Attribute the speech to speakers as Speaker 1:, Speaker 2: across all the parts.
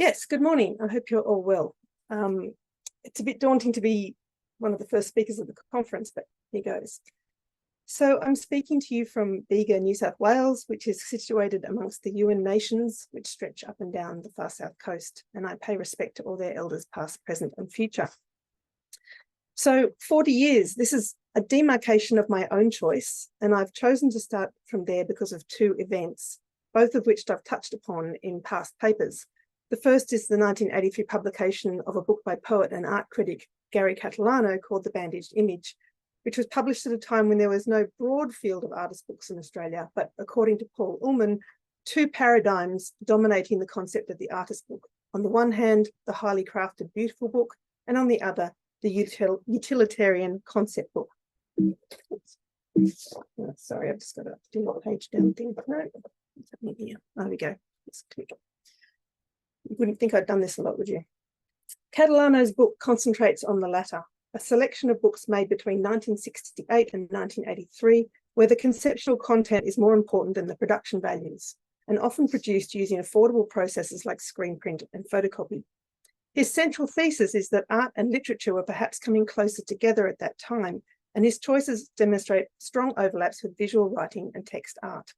Speaker 1: Yes, good morning. I hope you're all well. It's a bit daunting to be one of the first speakers of the conference, but here goes. So I'm speaking to you from Bega, New South Wales, which is situated amongst the UN nations, which stretch up and down the far south coast, and I pay respect to all their elders, past, present, and future. So 40 years, this is a demarcation of my own choice, and I've chosen to start from there because of two events, both of which I've touched upon in past papers. The first is the 1983 publication of a book by poet and art critic Gary Catalano called The Bandaged Image, which was published at a time when there was no broad field of artist books in Australia, but according to Paul Ullman, two paradigms dominating the concept of the artist book. On the one hand, the highly crafted, beautiful book, and on the other, the utilitarian concept book. Oh, sorry, I've just got to do a page down thing. No, what's happening here? There we go. Let's click. You wouldn't think I'd done this a lot, would you? Catalano's book concentrates on the latter, a selection of books made between 1968 and 1983, where the conceptual content is more important than the production values, and often produced using affordable processes like screen print and photocopy. His central thesis is that art and literature were perhaps coming closer together at that time, and his choices demonstrate strong overlaps with visual writing and text art.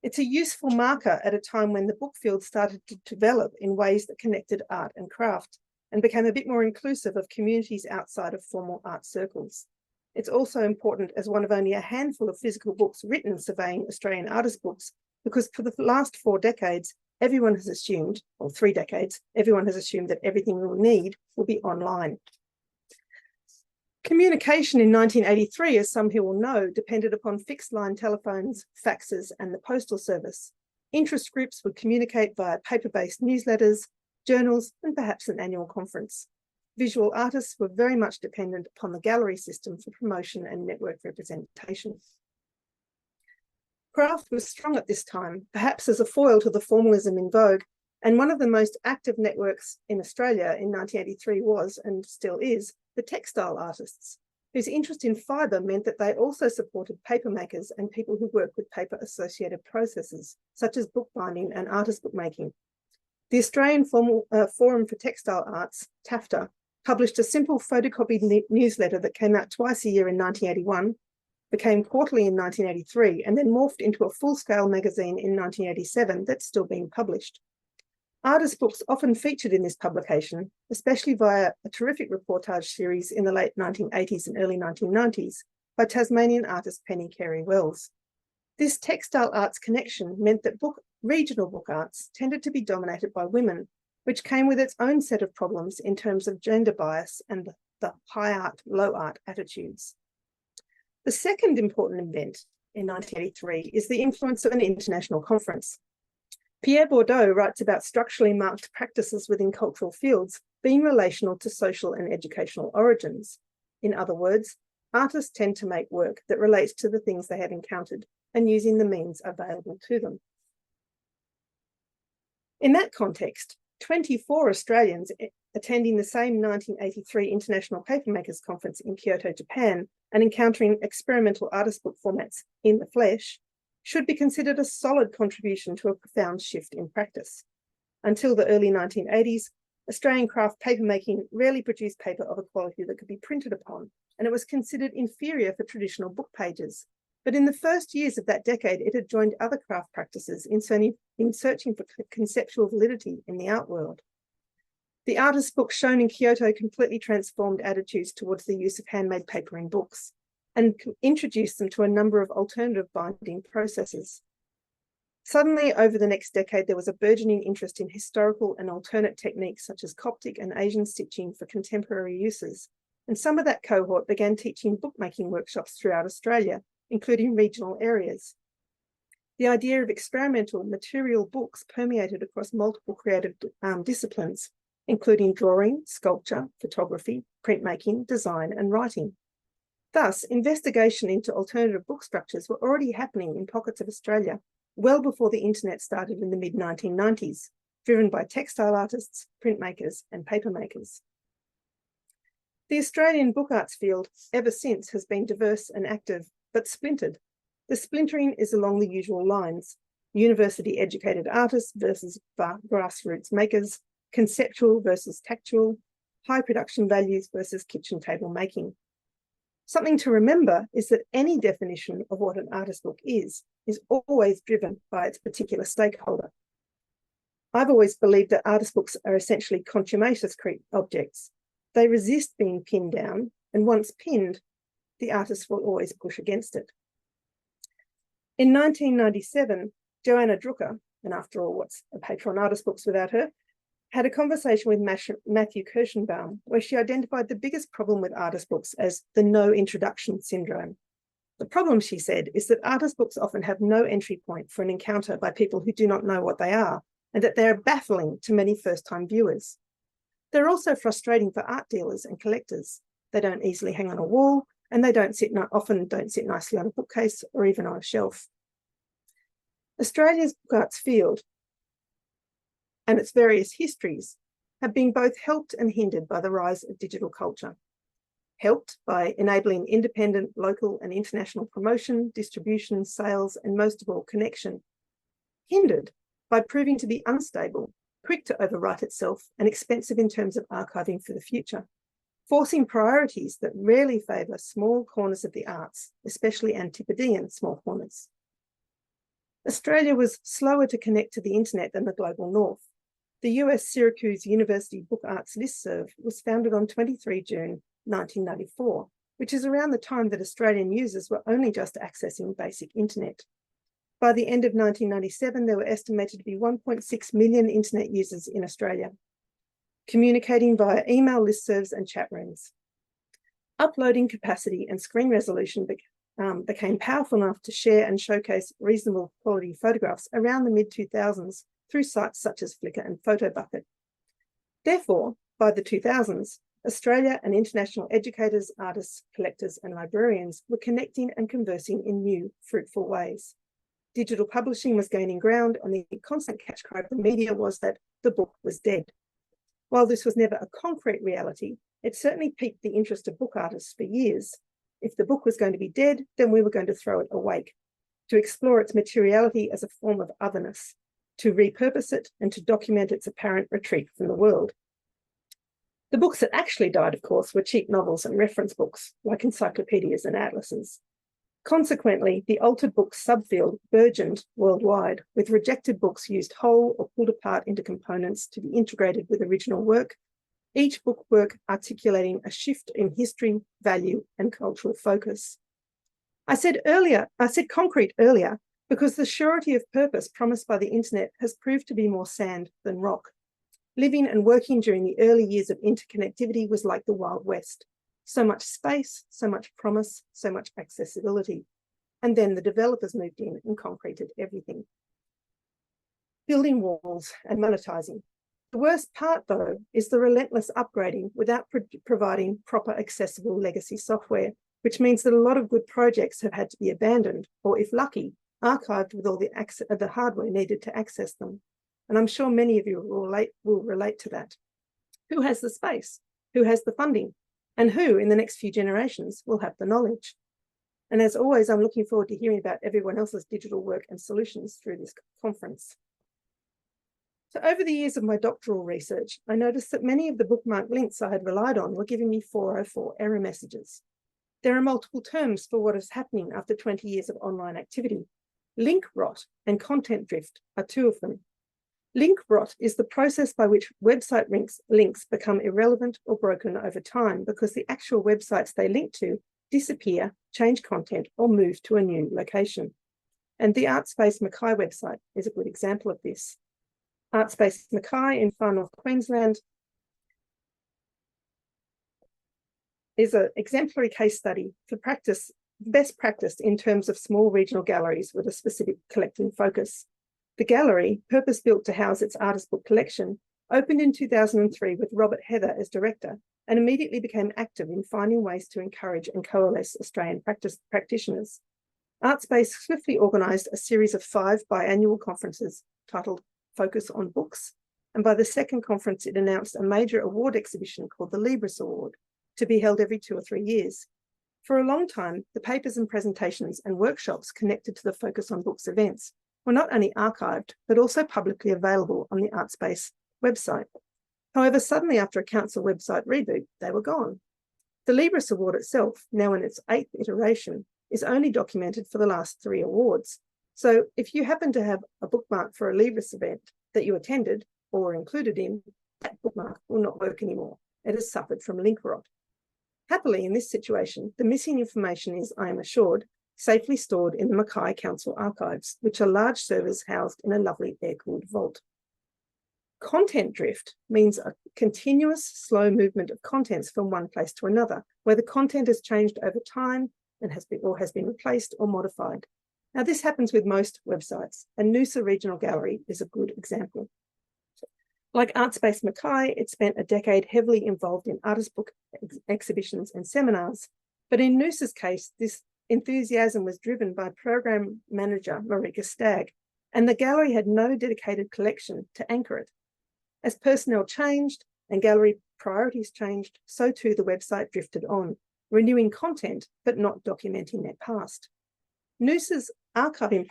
Speaker 1: It's a useful marker at a time when the book field started to develop in ways that connected art and craft and became a bit more inclusive of communities outside of formal art circles. It's also important as one of only a handful of physical books written surveying Australian artist books, because for the last 4 decades, everyone has assumed, or 3 decades, everyone has assumed that everything we'll need will be online. Communication in 1983, as some people know, depended upon fixed line telephones, faxes, and the postal service. Interest groups would communicate via paper-based newsletters, journals, and perhaps an annual conference. Visual artists were very much dependent upon the gallery system for promotion and network representation. Craft was strong at this time, perhaps as a foil to the formalism in vogue, and one of the most active networks in Australia in 1983 was, and still is, the textile artists, whose interest in fibre meant that they also supported paper makers and people who work with paper-associated processes, such as bookbinding and artist bookmaking. The Australian Forum for Textile Arts, TAFTA, published a simple photocopied newsletter that came out twice a year in 1981, became quarterly in 1983, and then morphed into a full-scale magazine in 1987 that's still being published. Artist books often featured in this publication, especially via a terrific reportage series in the late 1980s and early 1990s by Tasmanian artist Penny Carey-Wells. This textile arts connection meant that regional book arts tended to be dominated by women, which came with its own set of problems in terms of gender bias and the high art, low art attitudes. The second important event in 1983 is the influence of an international conference. Pierre Bourdieu writes about structurally marked practices within cultural fields being relational to social and educational origins. In other words, artists tend to make work that relates to the things they have encountered and using the means available to them. In that context, 24 Australians attending the same 1983 International Papermakers Conference in Kyoto, Japan, and encountering experimental artist book formats in the flesh, should be considered a solid contribution to a profound shift in practice. Until the early 1980s, Australian craft papermaking rarely produced paper of a quality that could be printed upon, and it was considered inferior for traditional book pages. But in the first years of that decade, it had joined other craft practices in searching for conceptual validity in the art world. The artist book shown in Kyoto completely transformed attitudes towards the use of handmade paper in books, and introduced them to a number of alternative binding processes. Suddenly, over the next decade, there was a burgeoning interest in historical and alternate techniques such as Coptic and Asian stitching for contemporary uses, and some of that cohort began teaching bookmaking workshops throughout Australia, including regional areas. The idea of experimental material books permeated across multiple creative disciplines, including drawing, sculpture, photography, printmaking, design, and writing. Thus, investigation into alternative book structures were already happening in pockets of Australia well before the internet started in the mid-1990s, driven by textile artists, printmakers, and papermakers. The Australian book arts field ever since has been diverse and active, but splintered. The splintering is along the usual lines: university-educated artists versus grassroots makers, conceptual versus tactual, high production values versus kitchen table making. Something to remember is that any definition of what an artist book is always driven by its particular stakeholder. I've always believed that artist books are essentially contumacious objects. They resist being pinned down, and once pinned, the artist will always push against it. In 1997, Joanna Drucker, and after all, what's a paper on artist books without her, had a conversation with Matthew Kirschenbaum, where she identified the biggest problem with artist books as the no introduction syndrome. The problem, she said, is that artist books often have no entry point for an encounter by people who do not know what they are, and that they are baffling to many first-time viewers. They're also frustrating for art dealers and collectors. They don't easily hang on a wall, and they often don't sit nicely on a bookcase or even on a shelf. Australia's book arts field and its various histories have been both helped and hindered by the rise of digital culture. Helped by enabling independent, local and international promotion, distribution, sales, and most of all, connection. Hindered by proving to be unstable, quick to overwrite itself, and expensive in terms of archiving for the future, forcing priorities that rarely favour small corners of the arts, especially Antipodean small corners. Australia was slower to connect to the internet than the global north. The US Syracuse University Book Arts Listserv was founded on 23 June 1994, which is around the time that Australian users were only just accessing basic internet. By the end of 1997, there were estimated to be 1.6 million internet users in Australia, communicating via email listservs and chat rooms. Uploading capacity and screen resolution became powerful enough to share and showcase reasonable quality photographs around the mid-2000s through sites such as Flickr and PhotoBucket. Therefore, by the 2000s, Australia and international educators, artists, collectors, and librarians were connecting and conversing in new, fruitful ways. Digital publishing was gaining ground, and the constant catch cry of the media was that the book was dead. While this was never a concrete reality, it certainly piqued the interest of book artists for years. If the book was going to be dead, then we were going to throw it awake, to explore its materiality as a form of otherness, to repurpose it, and to document its apparent retreat from the world. The books that actually died, of course, were cheap novels and reference books, like encyclopedias and atlases. Consequently, the altered books subfield burgeoned worldwide, with rejected books used whole or pulled apart into components to be integrated with original work, each bookwork articulating a shift in history, value, and cultural focus. I said concrete earlier because the surety of purpose promised by the internet has proved to be more sand than rock. Living and working during the early years of interconnectivity was like the Wild West. So much space, so much promise, so much accessibility. And then the developers moved in and concreted everything. Building walls and monetizing. The worst part, though, is the relentless upgrading without providing proper accessible legacy software, which means that a lot of good projects have had to be abandoned, or if lucky, archived with all the hardware needed to access them. And I'm sure many of you will relate to that. Who has the space? Who has the funding? And who, in the next few generations, will have the knowledge? And as always, I'm looking forward to hearing about everyone else's digital work and solutions through this conference. So over the years of my doctoral research, I noticed that many of the bookmark links I had relied on were giving me 404 error messages. There are multiple terms for what is happening after 20 years of online activity. Link rot and content drift are two of them. Link rot is the process by which website links become irrelevant or broken over time because the actual websites they link to disappear, change content, or move to a new location. And the Artspace Mackay website is a good example of this. Artspace Mackay in far north Queensland is an exemplary case study for best practice in terms of small regional galleries with a specific collecting focus. The gallery, purpose-built to house its artist book collection, opened in 2003 with Robert Heather as director and immediately became active in finding ways to encourage and coalesce Australian practitioners. Artspace swiftly organised a series of 5 biannual conferences titled Focus on Books, and by the second conference it announced a major award exhibition called the Libris Award, to be held every 2 or 3 years. For a long time, the papers and presentations and workshops connected to the Focus on Books events were not only archived, but also publicly available on the Artspace website. However, suddenly after a council website reboot, they were gone. The Libris Award itself, now in its 8th iteration, is only documented for the last 3 awards. So if you happen to have a bookmark for a Libris event that you attended or were included in, that bookmark will not work anymore. It has suffered from link rot. Happily, in this situation, the missing information is, I am assured, safely stored in the Mackay Council archives, which are large servers housed in a lovely air-cooled vault. Content drift means a continuous slow movement of contents from one place to another, where the content has changed over time and has been replaced or modified. Now, this happens with most websites, and Noosa Regional Gallery is a good example. Like Artspace Mackay, it spent a decade heavily involved in artist book exhibitions and seminars, but in Noosa's case, this enthusiasm was driven by program manager Marika Stagg, and the gallery had no dedicated collection to anchor it. As personnel changed and gallery priorities changed, so too the website drifted on, renewing content but not documenting their past. Noosa's archiving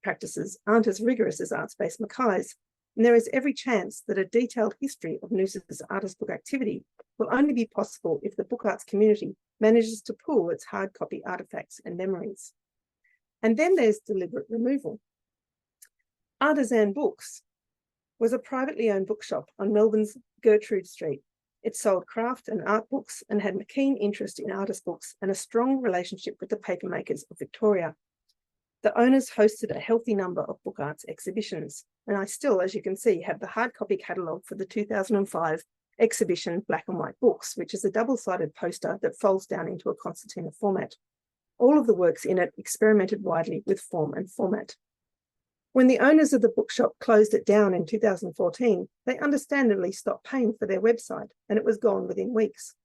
Speaker 1: practices aren't as rigorous as Artspace Mackay's, and there is every chance that a detailed history of Noosa's artist book activity will only be possible if the book arts community manages to pool its hard copy artifacts and memories. And then there's deliberate removal. Artisan Books was a privately owned bookshop on Melbourne's Gertrude Street. It sold craft and art books and had a keen interest in artist books and a strong relationship with the papermakers of Victoria. The owners hosted a healthy number of book arts exhibitions, and I still, as you can see, have the hard copy catalogue for the 2005 exhibition Black and White Books, which is a double-sided poster that folds down into a concertina format. All of the works in it experimented widely with form and format. When the owners of the bookshop closed it down in 2014, they understandably stopped paying for their website, and it was gone within weeks.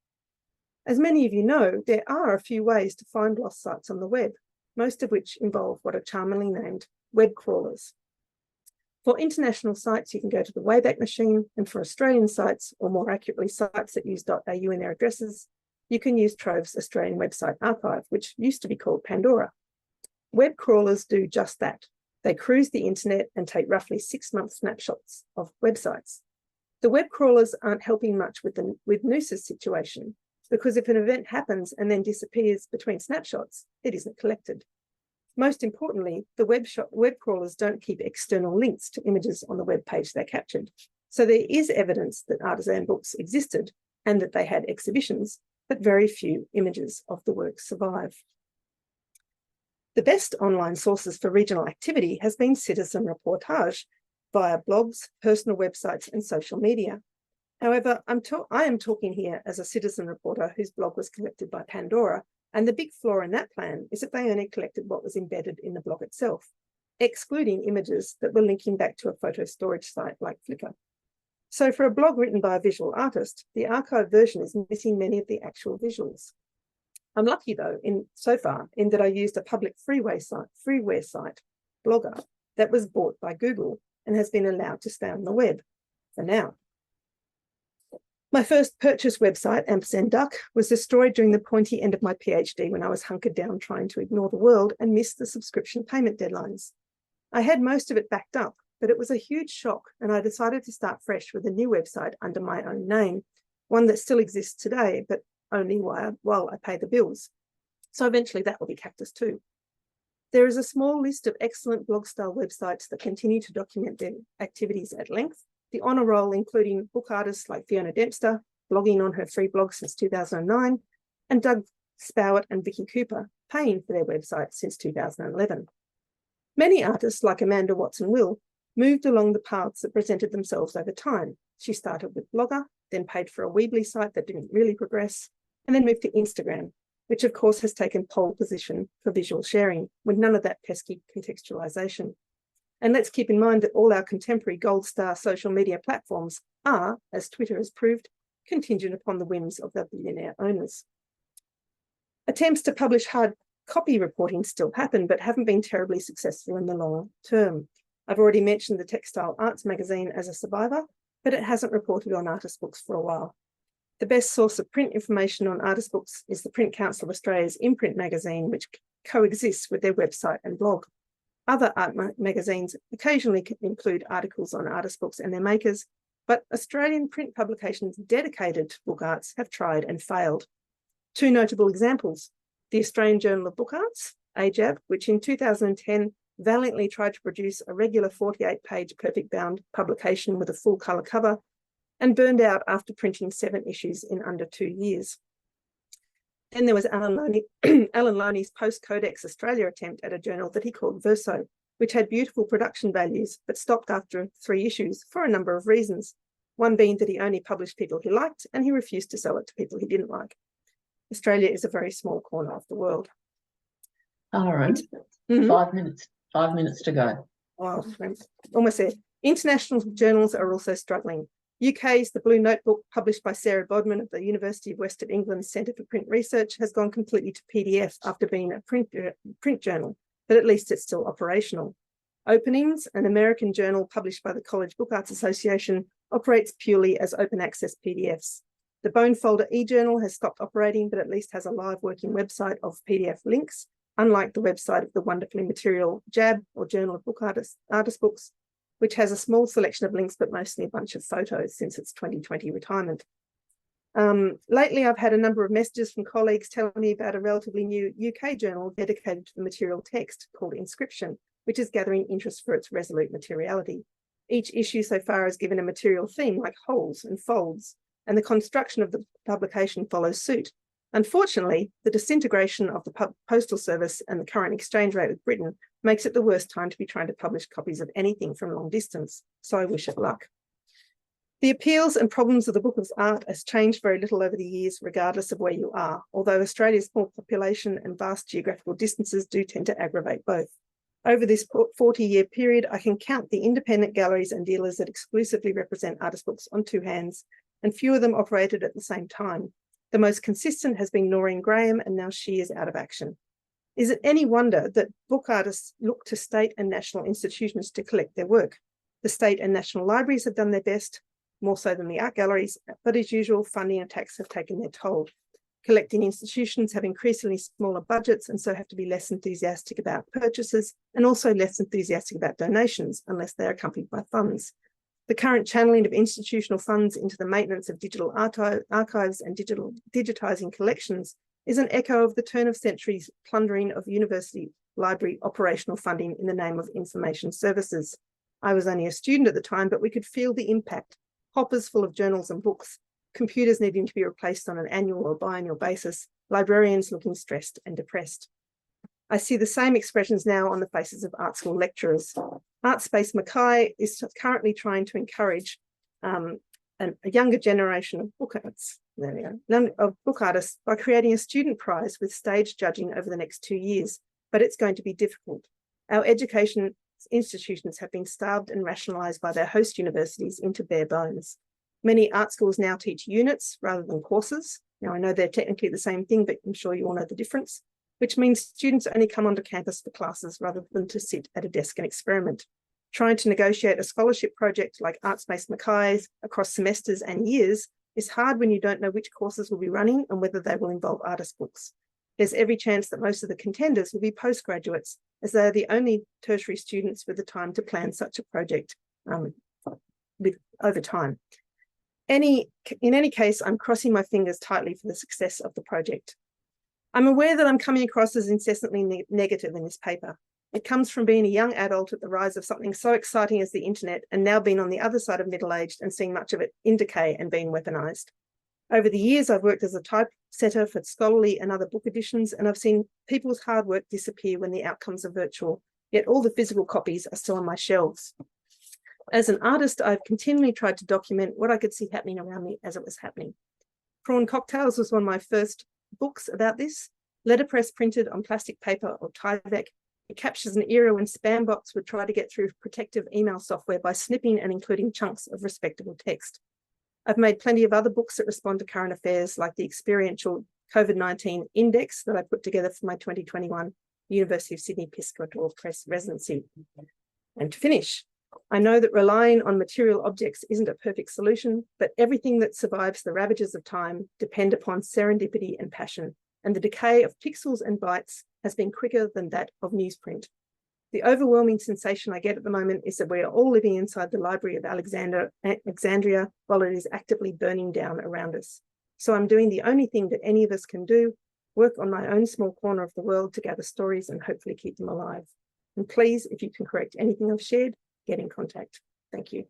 Speaker 1: As many of you know, there are a few ways to find lost sites on the web, most of which involve what are charmingly named web crawlers. For international sites, you can go to the Wayback Machine, and for Australian sites, or more accurately, sites that use .au in their addresses, you can use Trove's Australian Website Archive, which used to be called Pandora. Web crawlers do just that. They cruise the internet and take roughly 6-month snapshots of websites. The web crawlers aren't helping much with Noosa's situation, because if an event happens and then disappears between snapshots, it isn't collected. Most importantly, the web crawlers don't keep external links to images on the web page they captured. So there is evidence that Artisan Books existed and that they had exhibitions, but very few images of the work survive. The best online sources for regional activity has been citizen reportage via blogs, personal websites, and social media. However, I am talking here as a citizen reporter whose blog was collected by Pandora, and the big flaw in that plan is that they only collected what was embedded in the blog itself, excluding images that were linking back to a photo storage site like Flickr. So for a blog written by a visual artist, the archive version is missing many of the actual visuals. I'm lucky though, so far, in that I used a public freeware site, Blogger, that was bought by Google and has been allowed to stay on the web for now. My first purchase website, &Duck, was destroyed during the pointy end of my PhD when I was hunkered down trying to ignore the world and missed the subscription payment deadlines. I had most of it backed up, but it was a huge shock, and I decided to start fresh with a new website under my own name, one that still exists today, but only while I pay the bills. So eventually that will be Cactus too. There is a small list of excellent blog-style websites that continue to document their activities at length, the honour roll including book artists like Fiona Dempster, blogging on her free blog since 2009, and Doug Spowett and Vicky Cooper, paying for their website since 2011. Many artists like Amanda Watson-Will moved along the paths that presented themselves over time. She started with Blogger, then paid for a Weebly site that didn't really progress, and then moved to Instagram, which of course has taken pole position for visual sharing with none of that pesky contextualization. And let's keep in mind that all our contemporary gold star social media platforms are, as Twitter has proved, contingent upon the whims of their billionaire owners. Attempts to publish hard copy reporting still happen, but haven't been terribly successful in the long term. I've already mentioned the Textile Arts magazine as a survivor, but it hasn't reported on artist books for a while. The best source of print information on artist books is the Print Council of Australia's imprint magazine, which coexists with their website and blog. Other art magazines occasionally include articles on artist books and their makers, but Australian print publications dedicated to book arts have tried and failed. Two notable examples: the Australian Journal of Book Arts, AJAB, which in 2010 valiantly tried to produce a regular 48-page perfect bound publication with a full colour cover, and burned out after printing 7 issues in under 2 years. Then there was Alan Loney's post-Codex Australia attempt at a journal that he called Verso, which had beautiful production values, but stopped after 3 issues for a number of reasons. One being that he only published people he liked, and he refused to sell it to people he didn't like. Australia is a very small corner of the world.
Speaker 2: Caren, 5 minutes to go.
Speaker 1: Oh, almost there. International journals are also struggling. UK's The Blue Notebook, published by Sarah Bodman of the University of West of England's Centre for Print Research, has gone completely to PDF after being a print journal, but at least it's still operational. Openings, an American journal published by the College Book Arts Association, operates purely as open access PDFs. The Bone Folder e-journal has stopped operating, but at least has a live working website of PDF links, unlike the website of the wonderfully material JAB, or Journal of Book Artist Books, which has a small selection of links, but mostly a bunch of photos since its 2020 retirement. Lately, I've had a number of messages from colleagues telling me about a relatively new UK journal dedicated to the material text called Inscription, which is gathering interest for its resolute materiality. Each issue so far has given a material theme like holes and folds, and the construction of the publication follows suit. Unfortunately, the disintegration of the postal service and the current exchange rate with Britain makes it the worst time to be trying to publish copies of anything from long distance, so I wish it luck. The appeals and problems of the book of art has changed very little over the years, regardless of where you are, although Australia's small population and vast geographical distances do tend to aggravate both. Over this 40-year period, I can count the independent galleries and dealers that exclusively represent artist books on 2 hands, and few of them operated at the same time. The most consistent has been Noreen Graham, and now she is out of action. Is it any wonder that book artists look to state and national institutions to collect their work? The state and national libraries have done their best, more so than the art galleries, but as usual, funding and tax have taken their toll. Collecting institutions have increasingly smaller budgets and so have to be less enthusiastic about purchases and also less enthusiastic about donations unless they are accompanied by funds. The current channeling of institutional funds into the maintenance of digital archives and digitizing collections is an echo of the turn of century's plundering of university library operational funding in the name of information services. I was only a student at the time, but we could feel the impact. Hoppers full of journals and books, computers needing to be replaced on an annual or biannual basis, librarians looking stressed and depressed. I see the same expressions now on the faces of art school lecturers. Artspace Mackay is currently trying to encourage a younger generation of book artists by creating a student prize with stage judging over the next 2 years, but it's going to be difficult. Our education institutions have been starved and rationalised by their host universities into bare bones. Many art schools now teach units rather than courses. Now, I know they're technically the same thing, but I'm sure you all know the difference, which means students only come onto campus for classes rather than to sit at a desk and experiment. Trying to negotiate a scholarship project like Artspace Mackay's across semesters and years is hard when you don't know which courses will be running and whether they will involve artist books. There's every chance that most of the contenders will be postgraduates, as they are the only tertiary students with the time to plan such a project over time. In any case, I'm crossing my fingers tightly for the success of the project. I'm aware that I'm coming across as incessantly negative in this paper. It comes from being a young adult at the rise of something so exciting as the internet, and now being on the other side of middle-aged and seeing much of it in decay and being weaponized. Over the years, I've worked as a typesetter for scholarly and other book editions, and I've seen people's hard work disappear when the outcomes are virtual, yet all the physical copies are still on my shelves. As an artist, I've continually tried to document what I could see happening around me as it was happening. Prawn Cocktails was one of my first books about this. Letterpress printed on plastic paper or Tyvek. It captures an era when spam bots would try to get through protective email software by snipping and including chunks of respectable text. I've made plenty of other books that respond to current affairs, like the experiential COVID-19 index that I put together for my 2021 University of Sydney Piscator Press residency. And to finish, I know that relying on material objects isn't a perfect solution, but everything that survives the ravages of time depend upon serendipity and passion, and the decay of pixels and bytes has been quicker than that of newsprint. The overwhelming sensation I get at the moment is that we are all living inside the Library of Alexandria while it is actively burning down around us. So I'm doing the only thing that any of us can do, work on my own small corner of the world to gather stories and hopefully keep them alive. And please, if you can correct anything I've shared, get in contact. Thank you.